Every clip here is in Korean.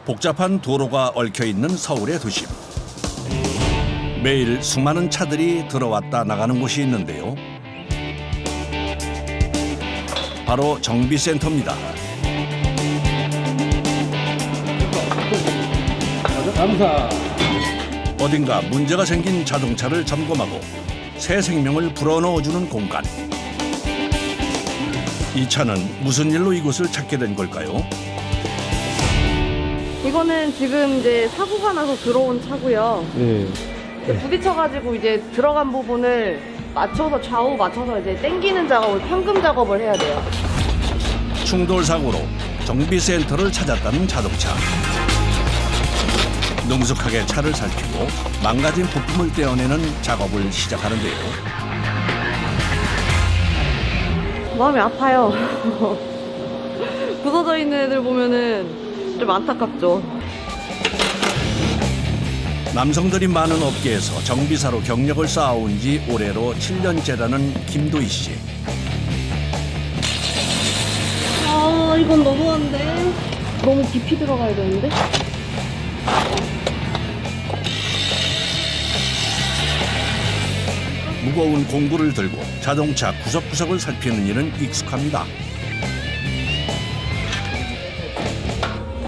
복잡한 도로가 얽혀있는 서울의 도심. 매일 수많은 차들이 들어왔다 나가는 곳이 있는데요. 바로 정비센터입니다. 감사. 어딘가 문제가 생긴 자동차를 점검하고 새 생명을 불어넣어주는 공간. 이 차는 무슨 일로 이곳을 찾게 된 걸까요? 이거는 지금 이제 사고가 나서 들어온 차고요. 네. 부딪혀가지고 이제 들어간 부분을 맞춰서 좌우 맞춰서 이제 당기는 작업을 판금 작업을 해야 돼요. 충돌 사고로 정비센터를 찾았다는 자동차. 능숙하게 차를 살피고 망가진 부품을 떼어내는 작업을 시작하는데요. 마음이 아파요. 부서져 있는 애들 보면은 좀 안타깝죠. 남성들이 많은 업계에서 정비사로 경력을 쌓아온 지 올해로 7년째라는 김도희 씨. 아, 이건 너무한데? 너무 깊이 들어가야 되는데? 무거운 공구를 들고 자동차 구석구석을 살피는 일은 익숙합니다.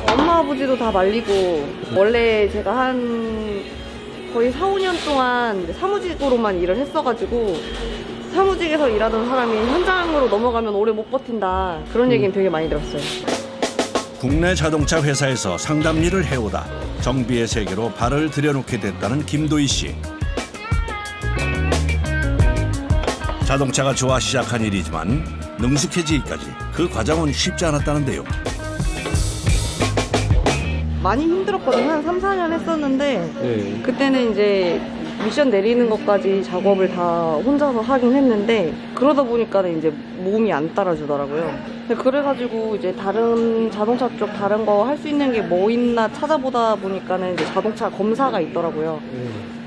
엄마 아버지도 다 말리고, 원래 제가 한 거의 4, 5년 동안 사무직으로만 일을 했어가지고 사무직에서 일하던 사람이 현장으로 넘어가면 오래 못 버틴다, 그런 얘기는 되게 많이 들었어요. 국내 자동차 회사에서 상담 일을 해오다 정비의 세계로 발을 들여놓게 됐다는 김도희 씨. 자동차가 좋아 시작한 일이지만 능숙해지기까지 그 과정은 쉽지 않았다는데요. 많이 힘들었거든요. 한 3, 4년 했었는데 네. 그때는 이제 미션 내리는 것까지 작업을 다 혼자서 하긴 했는데, 그러다 보니까 이제 몸이 안 따라주더라고요. 그래가지고 이제 다른 자동차 쪽 다른 거 할 수 있는 게 뭐 있나 찾아보다 보니까는 이제 자동차 검사가 있더라고요.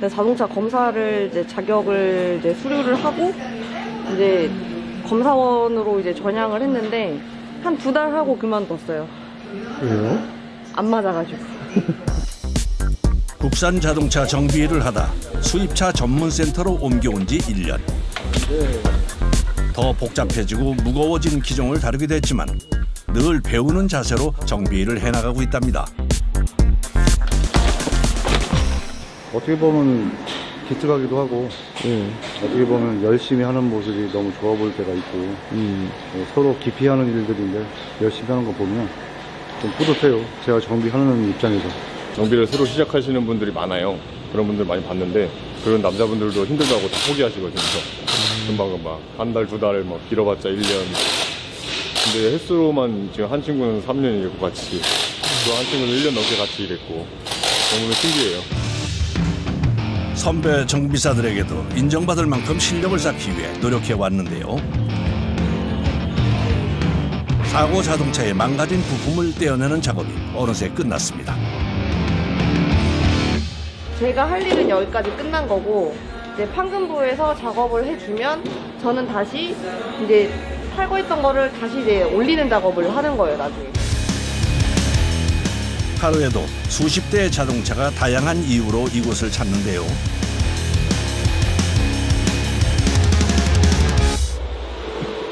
근데 자동차 검사를 이제 자격을 이제 수료를 하고 이제 검사원으로 이제 전향을 했는데 한 2달 하고 그만뒀어요. 왜요? 안 맞아가지고. 국산 자동차 정비 일을 하다 수입차 전문센터로 옮겨온 지 1년. 더 복잡해지고 무거워진 기종을 다루게 됐지만 늘 배우는 자세로 정비 일을 해나가고 있답니다. 어떻게 보면 기특하기도 하고, 어떻게 보면 열심히 하는 모습이 너무 좋아 보일 때가 있고, 서로 기피하는 일들인데 열심히 하는 거 보면 좀 뿌듯해요. 제가 정비하는 입장에서. 정비를 새로 시작하시는 분들이 많아요. 그런 분들 많이 봤는데, 그런 남자분들도 힘들다고 다 포기하시거든요. 금방금방 한 달, 2달, 뭐 길어봤자 1년. 근데 횟수로만 지금 한 친구는 3년 일했고 같이, 또 한 친구는 1년 넘게 같이 일했고, 너무 신기해요. 선배 정비사들에게도 인정받을 만큼 실력을 쌓기 위해 노력해왔는데요. 사고 자동차의 망가진 부품을 떼어내는 작업이 어느새 끝났습니다. 제가 할 일은 여기까지 끝난 거고, 이제 판금부에서 작업을 해주면 저는 다시 이제 탈거 했던 거를 다시 이제 올리는 작업을 하는 거예요, 나중에. 하루에도 수십 대의 자동차가 다양한 이유로 이곳을 찾는데요.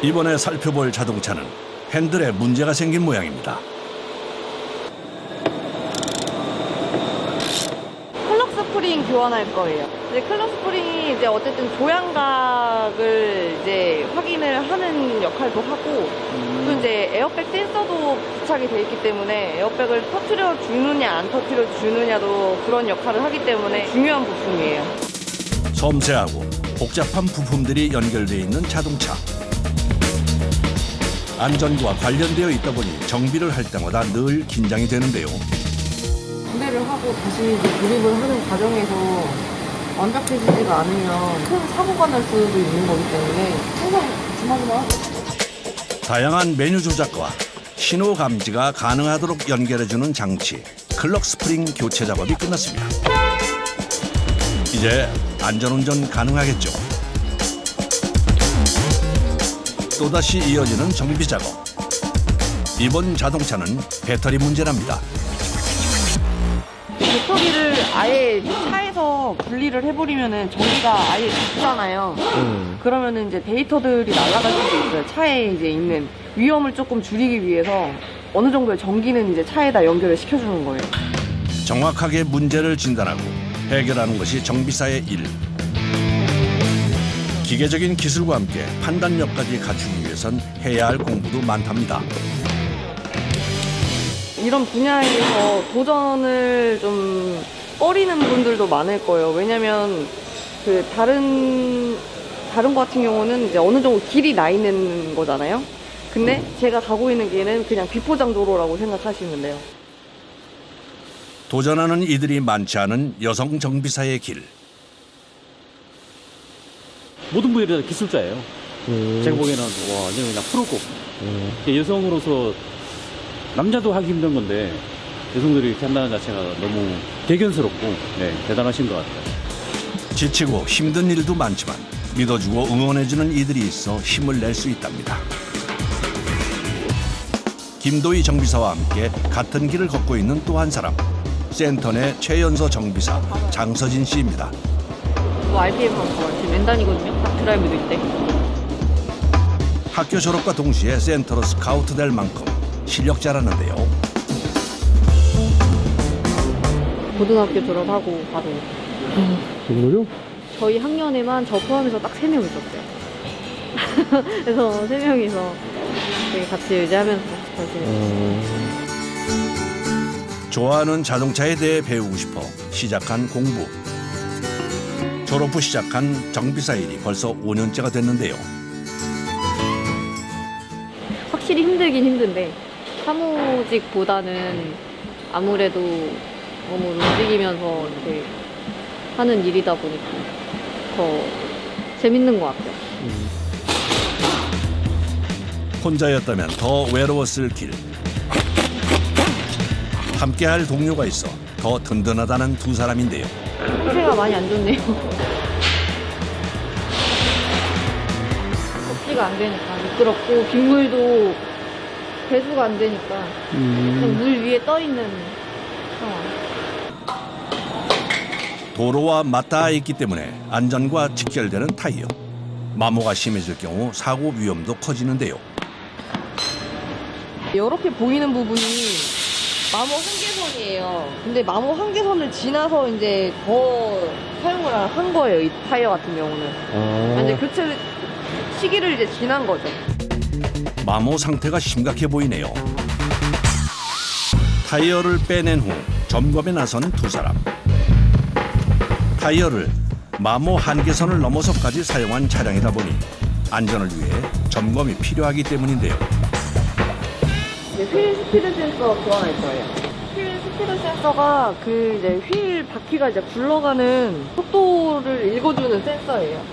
이번에 살펴볼 자동차는 핸들에 문제가 생긴 모양입니다. 클럭 스프링 교환할 거예요. 이제 클럭 스프링이 이제 어쨌든 조향각을 이제 확인을 하는 역할도 하고, 또 이제 에어백 센서도 부착이 되어 있기 때문에 에어백을 터트려 주느냐 안 터트려 주느냐도 그런 역할을 하기 때문에 중요한 부품이에요. 섬세하고 복잡한 부품들이 연결되어 있는 자동차. 안전과 관련되어 있다 보니 정비를 할 때마다 늘 긴장이 되는데요. 분해를 하고 다시 이제 조립을 하는 과정에서 완벽해지지가 않으면 큰 사고가 날 수도 있는 거기 때문에 항상 조심하기만 하고. 다양한 메뉴 조작과 신호 감지가 가능하도록 연결해주는 장치, 클럭 스프링 교체 작업이 끝났습니다. 이제 안전운전 가능하겠죠. 또다시 이어지는 정비 작업. 이번 자동차는 배터리 문제랍니다. 배터리를 아예 차에서 분리를 해버리면은 전기가 아예 죽잖아요. 그러면은 이제 데이터들이 날아갈 수도 있어요. 차에 이제 있는 위험을 조금 줄이기 위해서 어느 정도의 전기는 이제 차에다 연결을 시켜주는 거예요. 정확하게 문제를 진단하고 해결하는 것이 정비사의 일. 기계적인 기술과 함께 판단력까지 갖추기 위해선 해야 할 공부도 많답니다. 이런 분야에서 도전을 좀 꺼리는 분들도 많을 거예요. 왜냐면 그 다른 거 같은 경우는 이제 어느 정도 길이 나 있는 거잖아요. 근데 제가 가고 있는 길은 그냥 비포장 도로라고 생각하시면 돼요. 도전하는 이들이 많지 않은 여성 정비사의 길. 모든 분야에 다 기술자예요. 제가 보기에는 와, 완전 그냥 프로고. 여성으로서 남자도 하기 힘든 건데 여성들이 이렇게 한다는 자체가 너무 대견스럽고 네, 대단하신 것 같아요. 지치고 힘든 일도 많지만 믿어주고 응원해주는 이들이 있어 힘을 낼 수 있답니다. 김도희 정비사와 함께 같은 길을 걷고 있는 또 한 사람. 센터 내 최연소 정비사 장서진 씨입니다. RPM 한거 지금 랜단이거든요. 딱 드라이브도 있대. 학교 졸업과 동시에 센터로 스카우트 될 만큼 실력자라는데요. 고등학교 졸업하고 바로. 정말요? 저희 학년에만 저 포함해서 딱 3명 있었어요. 그래서 3명이서 같이 의지하면서 사실. 좋아하는 자동차에 대해 배우고 싶어 시작한 공부. 졸업 후 시작한 정비사 일이 벌써 5년째가 됐는데요. 확실히 힘들긴 힘든데 사무직보다는 아무래도 몸을 움직이면서 이렇게 하는 일이다 보니까 더 재밌는 것 같아요. 혼자였다면 더 외로웠을 길. 함께할 동료가 있어 더 든든하다는 두 사람인데요. 상태가 많이 안 좋네요. 걷기가 안 되니까 미끄럽고 빗물도 배수가 안 되니까 그냥 물 위에 떠 있는 상황. 도로와 맞닿아 있기 때문에 안전과 직결되는 타이어. 마모가 심해질 경우 사고 위험도 커지는데요. 이렇게 보이는 부분이 마모 한계선이에요. 근데 마모 한계선을 지나서 이제 더 사용을 한 거예요. 이 타이어 같은 경우는. 이제 교체 시기를 이제 지난 거죠. 마모 상태가 심각해 보이네요. 타이어를 빼낸 후 점검에 나선 두 사람. 타이어를 마모 한계선을 넘어서까지 사용한 차량이다 보니 안전을 위해 점검이 필요하기 때문인데요. 휠 스피드 센서 교환할 거예요. 휠 스피드 센서가 그 이제 휠 바퀴가 이제 굴러가는 속도를 읽어주는 센서예요.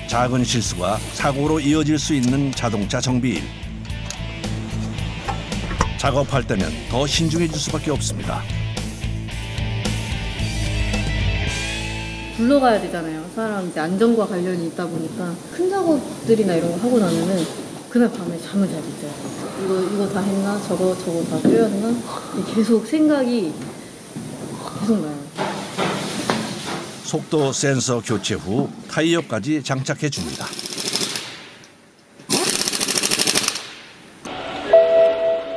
작은 실수가 사고로 이어질 수 있는 자동차 정비일. 작업할 때는 더 신중해질 수밖에 없습니다. 굴러가야 되잖아요. 사람 이제 안전과 관련이 있다 보니까 큰 작업들이나 이런 거 하고 나면은 그날 밤에 잠을 잘 못 자요. 이거 다 했나? 저거 다 빼였나? 계속 생각이 계속 나요. 속도 센서 교체 후 타이어까지 장착해 줍니다.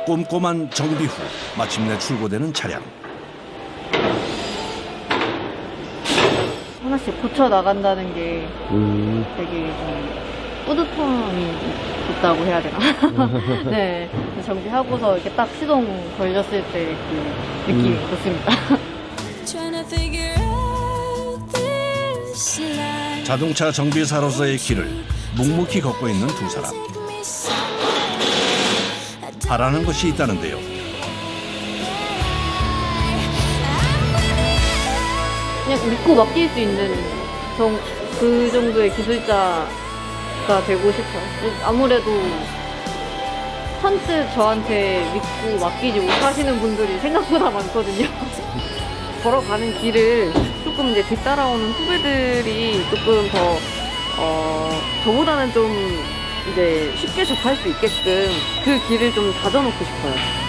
꼼꼼한 정비 후 마침내 출고되는 차량. 하나씩 고쳐 나간다는 게 되게 좀 뿌듯함이 있다고 해야 되나? 네, 정비하고서 이렇게 딱 시동 걸렸을 때 그 느낌이 좋습니다. 자동차 정비사로서의 길을 묵묵히 걷고 있는 두 사람. 바라는 것이 있다는데요. 그냥 믿고 맡길 수 있는 그 정도의 기술자가 되고 싶어요. 아무래도 선뜻 저한테 믿고 맡기지 못하시는 분들이 생각보다 많거든요. 걸어가는 길을 조금 이제 뒤따라오는 후배들이 조금 더 저보다는 좀 이제 쉽게 접할 수 있게끔 그 길을 좀 다져놓고 싶어요.